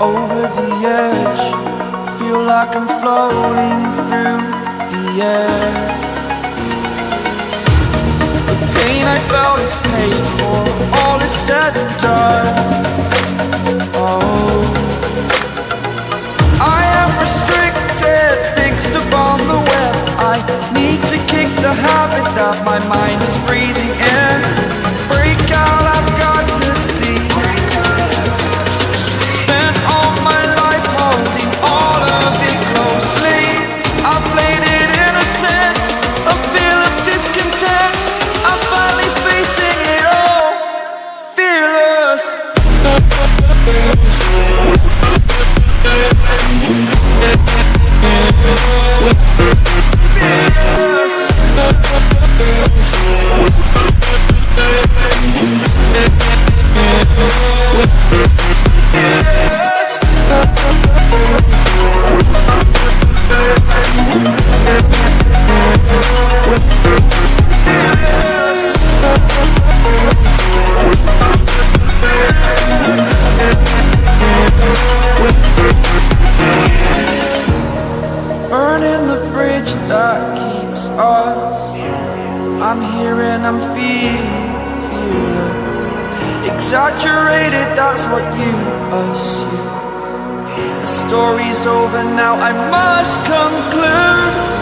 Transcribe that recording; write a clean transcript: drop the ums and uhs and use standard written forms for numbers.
Over the edge, feel like I'm floating through the air. The pain I felt is paid for, all is said and done. Oh, I am restricted, fixed upon the web. I need to kick the habit that my mind is breathing in. Break out, I've got to see. Spent all my life holding all of it closely. I played it innocent, a feel of discontent. I'm finally facing it all, fearless. Burning the bridge that keeps us. I'm here and I'm feeling fearless. Exaggerated, that's what you assume. The story's over now, I must conclude.